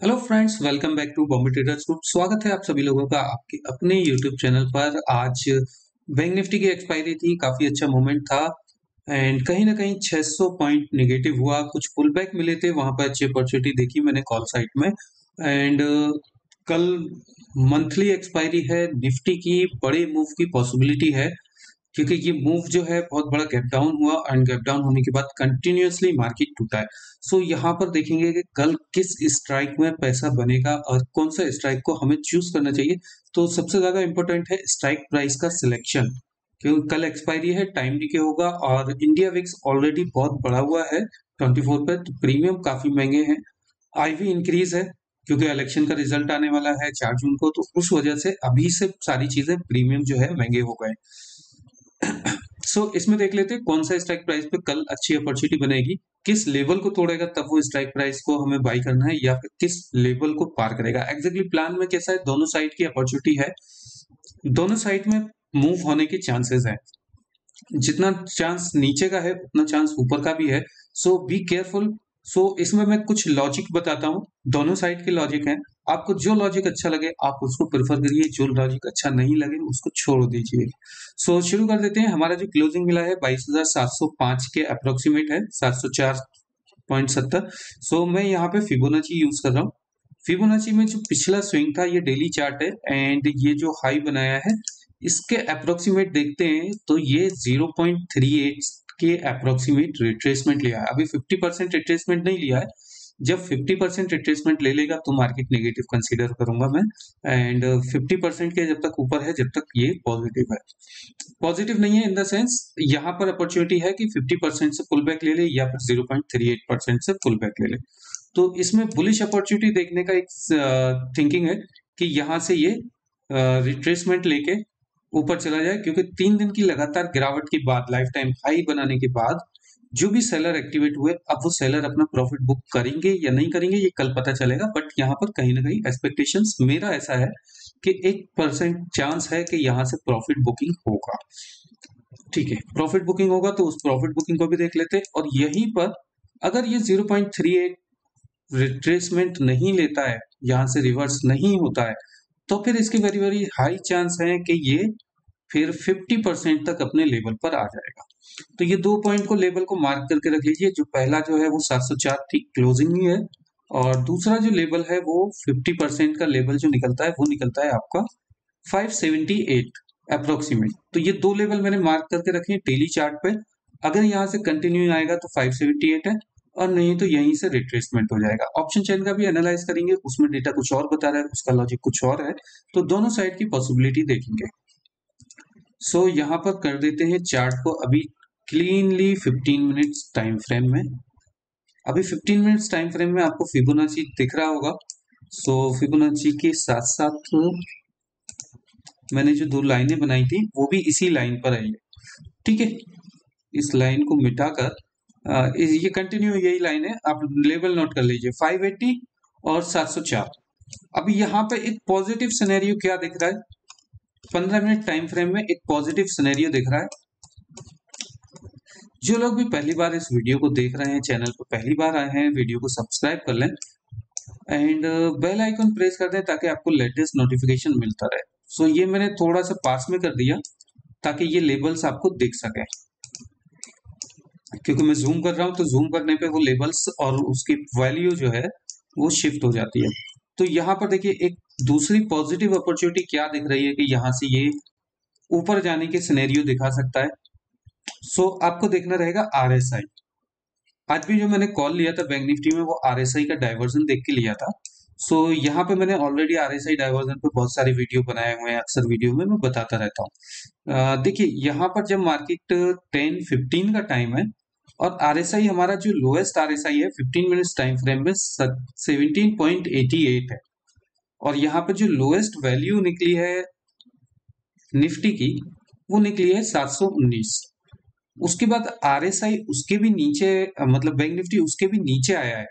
Hello friends, welcome back to Bombay traders group. स्वागत है आप सभी लोगों का आपके अपने यूट्यूब चैनल पर। आज बैंक निफ्टी की एक्सपायरी थी, काफी अच्छा मूवमेंट था एंड कहीं ना कहीं 600 पॉइंट नेगेटिव हुआ, कुछ पुल बैक मिले थे, वहां पर अच्छी अपॉर्चुनिटी देखी मैंने कॉल साइड में। एंड कल मंथली एक्सपायरी है निफ्टी की, बड़े मूव की पॉसिबिलिटी है क्योंकि ये मूव जो है बहुत बड़ा गैप डाउन हुआ एंड गैप डाउन होने के बाद कंटिन्यूअसली मार्केट टूटा है। सो यहाँ पर देखेंगे कि कल किस स्ट्राइक में पैसा बनेगा और कौन सा स्ट्राइक को हमें चूज करना चाहिए। तो सबसे ज्यादा इंपॉर्टेंट है स्ट्राइक प्राइस का सिलेक्शन, क्योंकि कल एक्सपायरी है, टाइम डीके होगा और इंडिया विक्स ऑलरेडी बहुत बढ़ा हुआ है 24 पे, तो प्रीमियम काफी महंगे हैं। आईवी इंक्रीज है क्योंकि इलेक्शन का रिजल्ट आने वाला है 4 जून को, तो उस वजह से अभी से सारी चीजें प्रीमियम जो है महंगे हो गए। इसमें देख लेते हैं कौन सा स्ट्राइक प्राइस पे कल अच्छी अपॉर्चुनिटी बनेगी, किस लेवल को तोड़ेगा तब वो स्ट्राइक प्राइस को हमें बाई करना है, या फिर किस लेवल को पार करेगा। एग्जैक्टली प्लान में कैसा है, दोनों साइड की अपॉर्चुनिटी है, दोनों साइड में मूव होने के चांसेस है। जितना चांस नीचे का है उतना चांस ऊपर का भी है। सो बी केयरफुल। इसमें मैं कुछ लॉजिक बताता हूँ, दोनों साइड के लॉजिक हैं। आपको जो लॉजिक अच्छा लगे आप उसको प्रेफर करिए, जो लॉजिक अच्छा नहीं लगे उसको छोड़ दीजिए। शुरू कर देते हैं। हमारा जो क्लोजिंग मिला है 22,705 के अप्रोक्सीमेट है, 704.70। मैं यहाँ पे फिबोनाची यूज कर रहा हूँ। फिबोनाची में जो पिछला स्विंग था ये डेली चार्ट है एंड ये जो हाई बनाया है इसके अप्रोक्सीमेट देखते हैं तो ये 0.38 के अप्रोक्सीमेट रिट्रेसमेंट लिया है। अभी 50% रिट्रेसमेंट नहीं लिया है, जब 50% रिट्रेसमेंट ले लेगा तो मार्केट नेगेटिव कंसीडर करूंगा मैं। एंड 50% के जब तक ऊपर है, जब तक ये पॉजिटिव है। पॉजिटिव नहीं है इन द सेंस, यहाँ पर अपॉर्चुनिटी है कि 50% से पुल बैक ले ले या फिर 0.38% से पुल बैक ले ले। तो इसमें बुलिश अपॉर्चुनिटी देखने का एक थिंकिंग है कि यहाँ से ये रिट्रेसमेंट लेके ऊपर चला जाए, क्योंकि 3 दिन की लगातार गिरावट के बाद, लाइफ टाइम हाई बनाने के बाद जो भी सेलर एक्टिवेट हुए, अब वो सेलर अपना प्रॉफिट बुक करेंगे या नहीं करेंगे ये कल पता चलेगा। बट यहाँ पर कहीं ना कहीं एक्सपेक्टेशंस मेरा ऐसा है कि 1% चांस है कि यहाँ से प्रॉफिट बुकिंग होगा। ठीक है, प्रॉफिट बुकिंग होगा तो उस प्रॉफिट बुकिंग को भी देख लेते हैं। और यहीं पर अगर ये 0.38 रिट्रेसमेंट नहीं लेता है, यहाँ से रिवर्स नहीं होता है, तो फिर इसकी वेरी वेरी हाई चांस है कि ये फिर 50% तक अपने लेवल पर आ जाएगा। तो ये 2 पॉइंट को लेवल को मार्क करके रख लीजिए। जो पहला जो है वो 704 थी, क्लोजिंग ही है, और दूसरा जो लेवल है वो 50% का लेवल जो निकलता है वो निकलता है आपका 578 अप्रोक्सीमेट। तो ये दो लेवल मैंने मार्क करके रखे हैं डेली चार्ट पे। अगर यहाँ से कंटिन्यू आएगा तो 578 है, और नहीं तो यहीं से रिट्रेसमेंट हो जाएगा। ऑप्शन चेन का भी एनालाइज करेंगे, उसमें डेटा कुछ और बता रहा है, उसका लॉजिक कुछ और है, तो दोनों साइड की पॉसिबिलिटी देखेंगे। यहाँ पर कर देते हैं चार्ट को अभी क्लीनली 15 मिनट्स टाइम फ्रेम में। अभी 15 मिनट्स टाइम फ्रेम में आपको फिबोनाची दिख रहा होगा। फिबोनाची के साथ साथ मैंने जो दो लाइनें बनाई थी वो भी इसी लाइन पर आई है। ठीक है, इस लाइन को मिटाकर ये कंटिन्यू यही लाइन है, आप लेवल नोट कर लीजिए 580 और 704। अभी यहाँ पे एक पॉजिटिव सिनेरियो क्या दिख रहा है, 15 मिनट टाइम फ्रेम में एक पॉजिटिव सिनेरियो दिख रहा है। जो लोग भी पहली बार इस वीडियो को देख रहे हैं, चैनल पर पहली बार आए हैं, वीडियो को सब्सक्राइब कर लें एंड बेल आइकन प्रेस कर दें ताकि आपको लेटेस्ट नोटिफिकेशन मिलता रहे। ये मैंने थोड़ा सा पास में कर दिया ताकि ये लेबल्स आपको दिख सके, क्योंकि मैं जूम कर रहा हूं तो जूम करने पे वो लेबल्स और उसकी वैल्यू जो है वो शिफ्ट हो जाती है। तो यहाँ पर देखिए एक दूसरी पॉजिटिव अपॉर्चुनिटी क्या दिख रही है कि यहाँ से ये ऊपर जाने के सिनेरियो दिखा सकता है। आपको देखना रहेगा आरएसआई। आज भी जो मैंने कॉल लिया था बैंक निफ्टी में वो आरएसआई का डाइवर्जन देख के लिया था। यहाँ पे मैंने ऑलरेडी आरएसआई डाइवर्जन पे बहुत सारे वीडियो बनाए हुए हैं, अक्सर वीडियो में मैं बताता रहता हूँ। देखिए यहाँ पर जब मार्केट 10:15 का टाइम है और आरएसआई हमारा जो लोएस्ट आरएसआई है 15 मिनट्स टाइम फ्रेम में 17.88 है, और यहाँ पर जो लोएस्ट वैल्यू निकली है निफ्टी की वो निकली है 719। उसके बाद आरएसआई उसके भी नीचे, मतलब बैंक निफ्टी उसके भी नीचे आया है,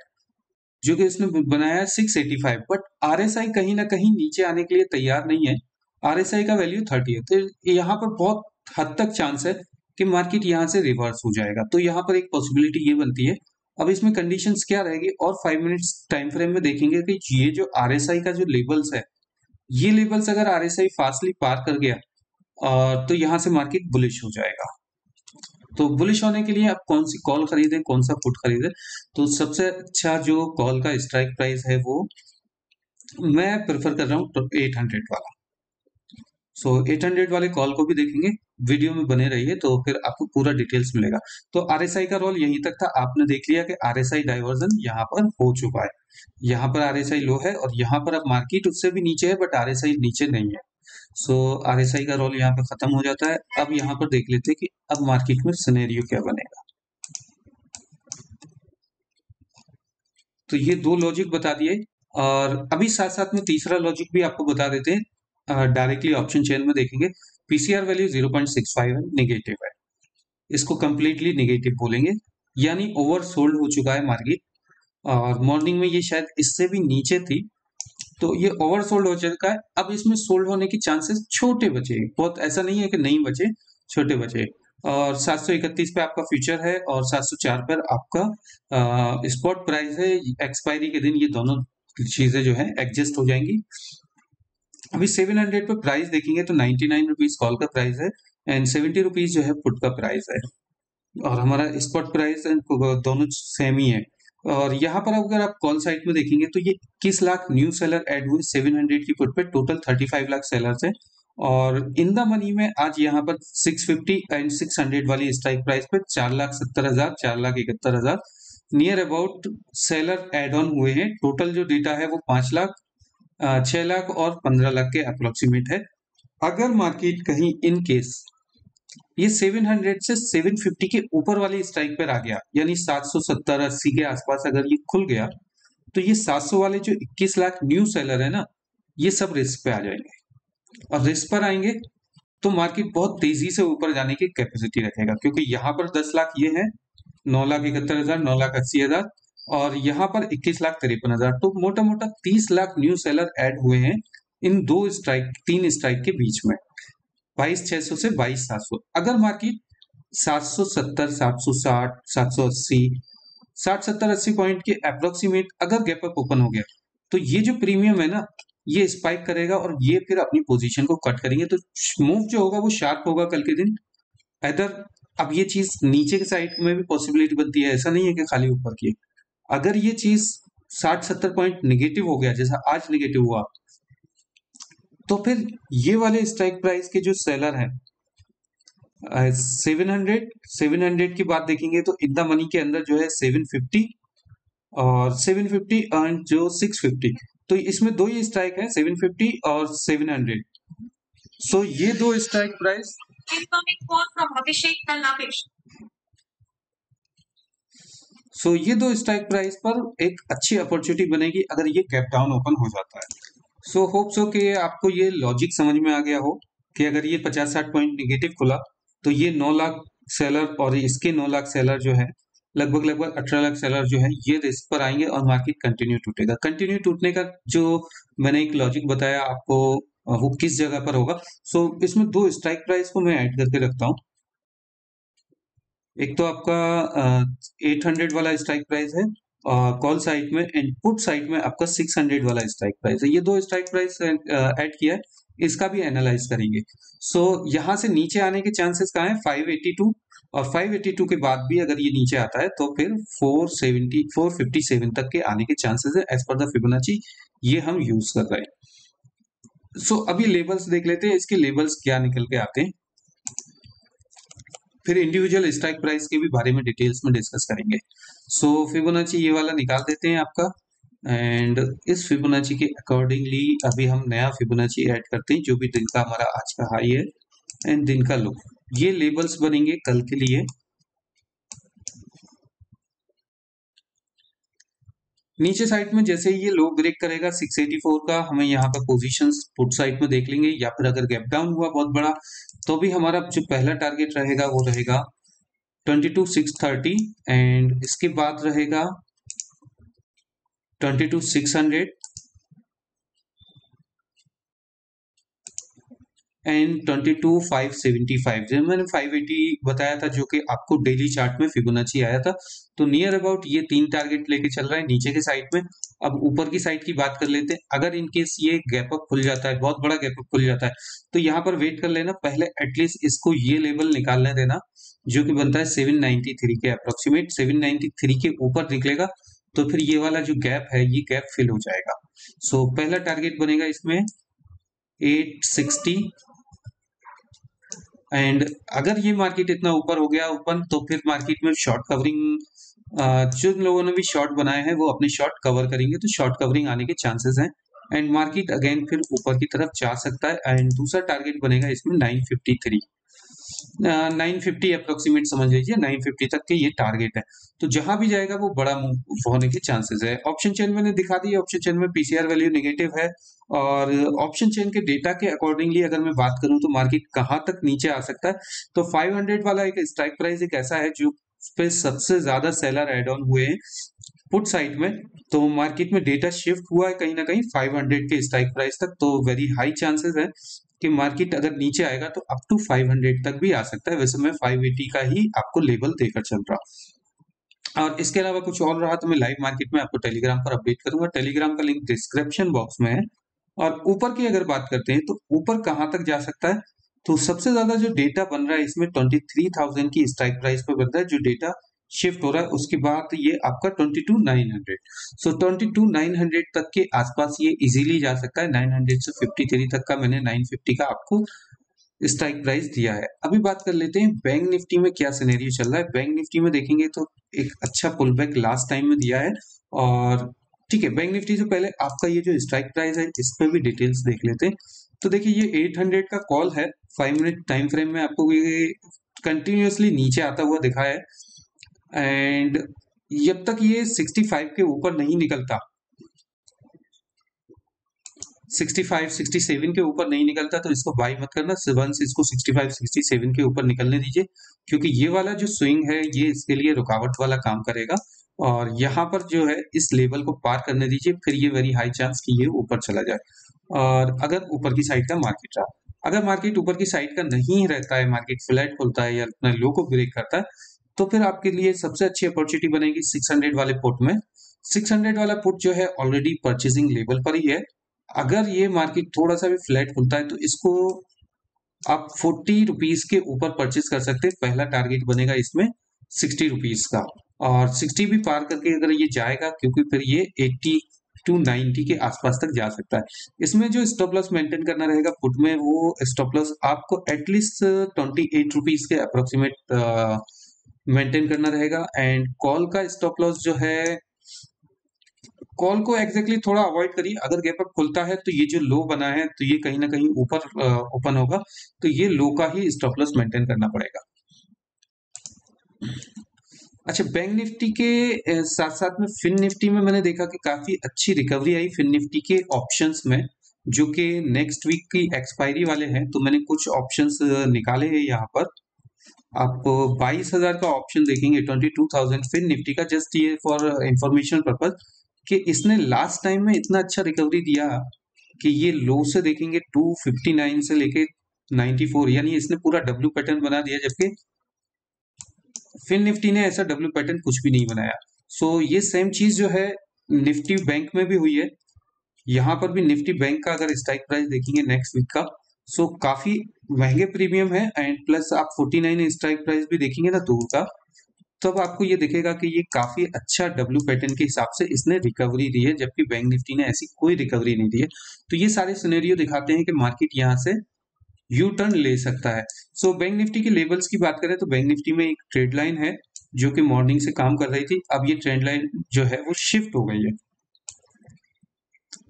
जो कि इसने बनाया है 685, बट आरएसआई कहीं ना कहीं नीचे आने के लिए तैयार नहीं है। आरएसआई का वैल्यू 30 है, तो यहाँ पर बहुत हद तक चांस है कि मार्केट यहाँ से रिवर्स हो जाएगा। तो यहाँ पर एक पॉसिबिलिटी ये बनती है अब इसमें कंडीशंस क्या रहेगी और 5 मिनट्स टाइम फ्रेम में देखेंगे कि ये जो आरएसआई का जो लेवल्स है, ये लेवल्स अगर आरएसआई फास्टली पार कर गया तो यहाँ से मार्केट बुलिश हो जाएगा। तो बुलिश होने के लिए आप कौन सी कॉल खरीदें, कौन सा पुट खरीदें? तो सबसे अच्छा जो कॉल का स्ट्राइक प्राइस है वो मैं प्रेफर कर रहा हूँ 800 वाला। सो 800 वाले कॉल को भी देखेंगे, वीडियो में बने रहिए तो फिर आपको पूरा डिटेल्स मिलेगा। तो आरएसआई का रोल यहीं तक था, आपने देख लिया कि आरएसआई डाइवर्जन यहाँ पर हो चुका है, यहाँ पर आरएसआई लो है और यहाँ पर अब मार्केट उससे भी नीचे है बट आरएसआई नीचे नहीं है। सो आरएसआई का रोल यहाँ पर खत्म हो जाता है। अब यहाँ पर देख लेते हैं कि अब मार्केट में सिनेरियो क्या बनेगा। तो ये दो लॉजिक बता दिए और अभी साथ साथ में तीसरा लॉजिक भी आपको बता देते हैं। डायरेक्टली ऑप्शन चेन में देखेंगे, पीसीआर वैल्यू 0.65 है, नेगेटिव है, इसको कंप्लीटली नेगेटिव बोलेंगे, यानी ओवर सोल्ड हो चुका है मार्केट। और मॉर्निंग में ये शायद इससे भी नीचे थी, तो ये ओवर सोल्ड हो चुका है। अब इसमें सोल्ड होने की चांसेस छोटे बचे, बहुत ऐसा नहीं है कि नहीं बचे, छोटे बचे। और 731 पे आपका फ्यूचर है और 704 पर आपका स्पॉट प्राइस है। एक्सपायरी के दिन ये दोनों चीजें जो है एडजस्ट हो जाएंगी। अभी 700 पे प्राइस देखेंगे तो 99 रुपीज कॉल का प्राइस है एंड 70 रुपीज जो है पुट का प्राइस है और हमारा स्पॉट प्राइस दोनों सेम ही है। और यहाँ पर अगर आप कॉल साइट में देखेंगे तो ये 21 लाख न्यू सेलर ऐड हुए 700 की पुट पे, टोटल 35 लाख सेलर्स है। और इन द मनी में आज यहाँ पर 650 एंड 600 वाली स्ट्राइक प्राइस पे 4,70,000 4,71,000 near about seller add on हुए हैं। टोटल जो डेटा है वो 5 लाख 6 लाख और 15 लाख के अप्रोक्सीमेट है। अगर मार्केट कहीं इन केस ये 700 से 750 के ऊपर वाली स्ट्राइक पर आ गया, यानी 770-80 के आसपास अगर ये खुल गया, तो ये 700 वाले जो 21 लाख न्यू सेलर है ना, ये सब रिस्क पे आ जाएंगे। और रिस्क पर आएंगे तो मार्केट बहुत तेजी से ऊपर जाने की कैपेसिटी रखेगा, क्योंकि यहाँ पर 10 लाख ये है, 9,71,000 9,80,000 और यहाँ पर 21,53,000, तो मोटा मोटा 30 लाख न्यू सेलर ऐड हुए हैं इन तीन स्ट्राइक के बीच में, 22,600 से 22,700। अगर मार्केट 770 760 780 60 70 80 पॉइंट के अप्रोक्सीमेट अगर गैप अप ओपन हो गया, तो ये जो प्रीमियम है ना, ये स्पाइक करेगा और ये फिर अपनी पोजीशन को कट करेंगे। तो मूव जो होगा वो शार्प होगा कल के दिन। इधर अब ये चीज नीचे के साइड में भी पॉसिबिलिटी बनती है, ऐसा नहीं है कि खाली ऊपर की। अगर ये चीज 60 70 पॉइंट निगेटिव हो गया, जैसा आज निगेटिव हुआ, तो फिर ये वाले स्ट्राइक प्राइस के जो सेलर हैं 700 की बात देखेंगे तो इन द मनी के अंदर जो है 750 और 750 एंड जो 650, तो इसमें दो ही स्ट्राइक है, 750 और 700। सो ये दो स्ट्राइक प्राइस, सो ये दो स्ट्राइक प्राइस पर एक अच्छी अपॉर्चुनिटी बनेगी अगर ये गैप डाउन ओपन हो जाता है। सो होप सो कि आपको ये लॉजिक समझ में आ गया हो कि अगर ये 50-60 पॉइंट निगेटिव खुला तो ये 9 लाख सेलर और इसके 9 लाख सेलर जो है लगभग 18 लाख सेलर जो है ये रिस्क पर आएंगे और मार्केट कंटिन्यू टूटेगा। कंटिन्यू टूटने का जो मैंने एक लॉजिक बताया आपको वो किस जगह पर होगा। सो इसमें दो स्ट्राइक प्राइस को मैं ऐड करके रखता हूँ। एक तो आपका 800 वाला स्ट्राइक प्राइस है कॉल साइड में, एंड पुट साइड में आपका 600 वाला स्ट्राइक प्राइस है। ये दो स्ट्राइक प्राइस ऐड किया है, इसका भी एनालाइज करेंगे। सो यहाँ से नीचे आने के चांसेस कहाँ है, 582 और 582 के बाद भी अगर ये नीचे आता है तो फिर 470 457 तक के आने के चांसेस है एज पर द फिबोनाची, ये हम यूज कर रहे हैं। सो अभी लेवल्स देख लेते हैं, इसके लेवल्स क्या निकल के आते हैं, फिर इंडिविजुअल स्ट्राइक प्राइस के भी बारे में डिटेल्स में डिस्कस करेंगे। सो फिबोनाची ये वाला निकाल देते हैं आपका, एंड इस फिबोनाची के अकॉर्डिंगली अभी हम नया फिबोनाची ऐड करते हैं जो भी दिन का हमारा आज का हाई है एंड दिन का लो। ये लेबल्स बनेंगे कल के लिए। नीचे साइड में जैसे ही ये लो ब्रेक करेगा 684 का, हमें यहाँ पर पोजीशंस पुट साइड में देख लेंगे, या फिर अगर गैप डाउन हुआ बहुत बड़ा तो भी हमारा जो पहला टारगेट रहेगा वो रहेगा 22,630 एंड इसके बाद रहेगा 22,600 एंड 22,575 जो मैंने 580 बताया था, जो कि आपको डेली चार्ट में फिबोनाची आया था। तो नियर अबाउट ये 3 टारगेट लेके चल रहा है नीचे के साइड में। अब ऊपर की साइड की बात कर लेते हैं। अगर इनकेस ये गैप अप खुल जाता है, बहुत बड़ा गैप अप खुल जाता है, तो यहाँ पर वेट कर लेना, पहले एटलीस्ट इसको ये लेवल निकालने देना जो कि बनता है 793 के अप्रोक्सीमेट। 793 के ऊपर निकलेगा तो फिर ये वाला जो गैप है, ये गैप फिल हो जाएगा। सो पहला टारगेट बनेगा इसमें 860, एंड अगर ये मार्केट इतना ऊपर हो गया ओपन, तो फिर मार्केट में शॉर्ट कवरिंग, जिन लोगों ने भी शॉर्ट बनाए हैं वो अपने शॉर्ट कवर करेंगे, तो शॉर्ट कवरिंग आने के चांसेस हैं, एंड मार्केट अगेन फिर ऊपर की तरफ जा सकता है। एंड दूसरा टारगेट बनेगा इसमें 953, 950 अप्रोक्सीमेट समझ लीजिए, 950 तक के ये टारगेट है। तो जहां भी जाएगा वो बड़ा मूव होने के चांसेस है। ऑप्शन चेन मैंने दिखा दी, ऑप्शन चेन में पीसीआर वैल्यू नेगेटिव है, और ऑप्शन चेन के डेटा के अकॉर्डिंगली अगर मैं बात करूं तो मार्केट कहां तक नीचे आ सकता है, तो 500 वाला एक स्ट्राइक प्राइस एक ऐसा है जो पे सबसे ज्यादा सेलर एड ऑन हुए हैं पुट साइड में। तो मार्केट में डेटा शिफ्ट हुआ है कहीं ना कहीं 500 के स्ट्राइक प्राइस तक, तो वेरी हाई चांसेस है कि मार्केट अगर नीचे आएगा तो अप टू 500 तक भी आ सकता है। वैसे मैं 580 का ही आपको लेवल देकर चल रहा हूँ। और इसके अलावा कुछ और रहा तो मैं लाइव मार्केट में आपको टेलीग्राम पर अपडेट करूंगा। टेलीग्राम का लिंक डिस्क्रिप्शन बॉक्स में है। और ऊपर की अगर बात करते हैं तो ऊपर कहां तक जा सकता है, तो सबसे ज्यादा जो डेटा बन रहा है इसमें 23,000 की स्ट्राइक प्राइस पे बन रहा है जो डेटा शिफ्ट हो रहा है। उसके बाद ये आपका 22,900, सो 22,900 तक के आसपास ये इजीली जा सकता है। 900 से 53 तक का मैंने 950 का आपको स्ट्राइक प्राइस दिया है। अभी बात कर लेते हैं बैंक निफ्टी में क्या सिनेरियो चल रहा है। बैंक निफ्टी में देखेंगे तो एक अच्छा पुल बैक लास्ट टाइम में दिया है, और ठीक है, बैंक निफ्टी से पहले आपका ये जो स्ट्राइक प्राइस है इस पे भी डिटेल्स देख लेते हैं। तो देखिए ये 800 का कॉल है, 5 मिनट टाइम फ्रेम में आपको ये कंटिन्यूअसली नीचे आता हुआ दिखा है, एंड जब तक ये 65 के ऊपर नहीं निकलता, 65 67 के ऊपर नहीं निकलता तो इसको बाई मत करना। वंस इसको 65 67 के ऊपर निकलने दीजिए, क्योंकि ये वाला जो स्विंग है ये इसके लिए रुकावट वाला काम करेगा, और यहाँ पर जो है इस लेवल को पार करने दीजिए, फिर ये वेरी हाई चांस कि ये ऊपर चला जाए। और अगर ऊपर की साइड का मार्केट रहा, अगर मार्केट ऊपर की साइड का नहीं रहता है, मार्केट फ्लैट खुलता है या अपने लो को ब्रेक करता है, तो फिर आपके लिए सबसे अच्छी अपॉर्चुनिटी बनेगी 600 वाले पुट में। 600 वाला पुट जो है ऑलरेडी परचेजिंग लेवल पर ही है। अगर ये मार्केट थोड़ा सा भी फ्लैट खुलता है तो इसको आप 40 रुपीज के ऊपर परचेज कर सकते हैं। पहला टारगेट बनेगा इसमें 60 रुपीज का, और 60 भी पार करके अगर ये जाएगा, क्योंकि फिर ये 80 टू 90 के आसपास तक जा सकता है। इसमें जो स्टॉप लॉस मेंटेन करना रहेगा पुट में, वो स्टॉप लॉस आपको एटलीस्ट 28 रुपीज के अप्रोक्सीमेट मेंटेन करना रहेगा। एंड कॉल का स्टॉप लॉस जो है, कॉल को एग्जैक्टली थोड़ा अवॉइड करिए। अगर गैप अप खुलता है तो ये जो लो बना है तो ये कहीं ना कहीं ऊपर ओपन होगा, तो ये लो का ही स्टॉप लॉस मेंटेन करना पड़ेगा। अच्छा, बैंक निफ्टी के साथ साथ में फिन निफ्टी में मैंने देखा कि काफी अच्छी रिकवरी आई फिन निफ्टी के ऑप्शंस में, जो कि नेक्स्ट वीक की एक्सपायरी वाले हैं। तो मैंने कुछ ऑप्शंस निकाले हैं यहाँ पर। आप 22,000 का ऑप्शन देखेंगे, 22,000 फिन निफ्टी का, जस्ट ये फॉर इंफॉर्मेशन पर्पज कि इसने लास्ट टाइम में इतना अच्छा रिकवरी दिया कि ये लो से देखेंगे 259 से लेके 94, यानी इसने पूरा डब्ल्यू पैटर्न बना दिया, जबकि फिन निफ्टी ने ऐसा डब्ल्यू पैटर्न कुछ भी नहीं बनाया। सो ये सेम चीज जो है निफ्टी बैंक में भी हुई है। यहाँ पर भी निफ्टी बैंक का अगर स्ट्राइक प्राइस देखेंगे नेक्स्ट वीक का, सो काफी महंगे प्रीमियम है, एंड प्लस आप 49 स्ट्राइक प्राइस भी देखेंगे ना दूर का, तब आपको ये दिखेगा कि ये काफी अच्छा डब्ल्यू पैटर्न के हिसाब से इसने रिकवरी दी है, जबकि बैंक निफ्टी ने ऐसी कोई रिकवरी नहीं दी है। तो ये सारे सिनेरियो दिखाते हैं कि मार्केट यहाँ से यू टर्न ले सकता है। सो बैंक निफ्टी के लेवल्स की बात करें तो बैंक निफ्टी में एक ट्रेड लाइन है जो कि मॉर्निंग से काम कर रही थी, अब ये ट्रेंड लाइन जो है वो शिफ्ट हो गई है।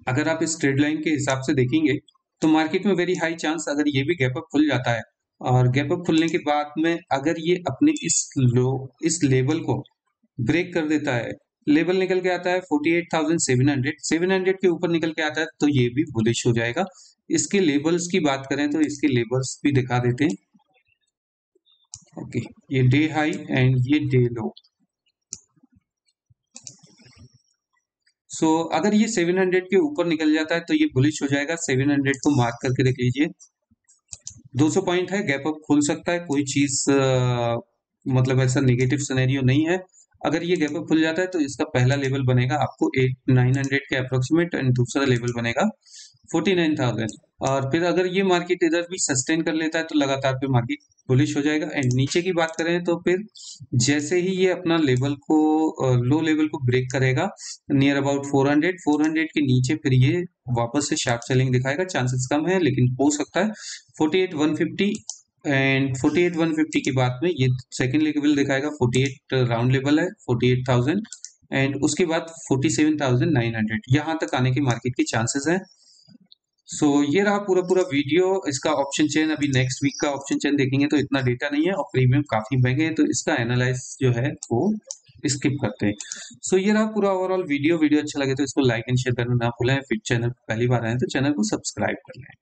अगर आप इस ट्रेड लाइन के हिसाब से देखेंगे तो मार्केट में वेरी हाई चांस, अगर ये भी गैप अप खुल जाता है, और गैप अप खुलने के बाद में अगर ये अपने इस लेवल को ब्रेक कर देता है, लेवल निकल के आता है 48,700, 700 के ऊपर निकल के आता है, तो ये भी बुलिश हो जाएगा। इसके लेवल्स की बात करें तो इसके लेवल्स भी दिखा देते हैं। ओके, ये डे हाई एंड ये डे लो। सो अगर ये 700 के ऊपर निकल जाता है तो ये बुलिश हो जाएगा। 700 को मार्क करके देख लीजिए, 200 पॉइंट है, गैप अप खुल सकता है, कोई चीज मतलब ऐसा नेगेटिव सिनेरियो नहीं है। अगर ये गैप अप खुल जाता है तो इसका पहला लेवल बनेगा आपको 900 के अप्रोक्सीमेट, एंड दूसरा लेवल बनेगा 49,000। और फिर अगर ये मार्केट इधर भी सस्टेन कर लेता है तो लगातार फिर मार्केट बुलिश हो जाएगा। एंड नीचे की बात करें तो फिर जैसे ही ये अपना लेवल को लो लेवल को ब्रेक करेगा नियर अबाउट 400 के नीचे, फिर ये वापस से शार्प सेलिंग दिखाएगा। चांसेस कम है लेकिन हो सकता है 48,150। एंड 48,150 के बाद में ये सेकंड लेवल दिखाएगा 48 राउंड लेवल है 48,000। एंड उसके बाद 47,900 यहाँ तक आने के मार्केट के चांसेस हैं। सो ये रहा पूरा पूरा वीडियो। इसका ऑप्शन चेन अभी नेक्स्ट वीक का ऑप्शन चेन देखेंगे तो इतना डेटा नहीं है और प्रीमियम काफी महंगे हैं, तो इसका एनालाइज जो है वो स्किप करते हैं। सो ये रहा पूरा ओवरऑल वीडियो। वीडियो अच्छा लगे तो इसको लाइक एंड शेयर करना ना भूलें। फिर चैनल पहली बार आए तो चैनल को सब्सक्राइब कर लें।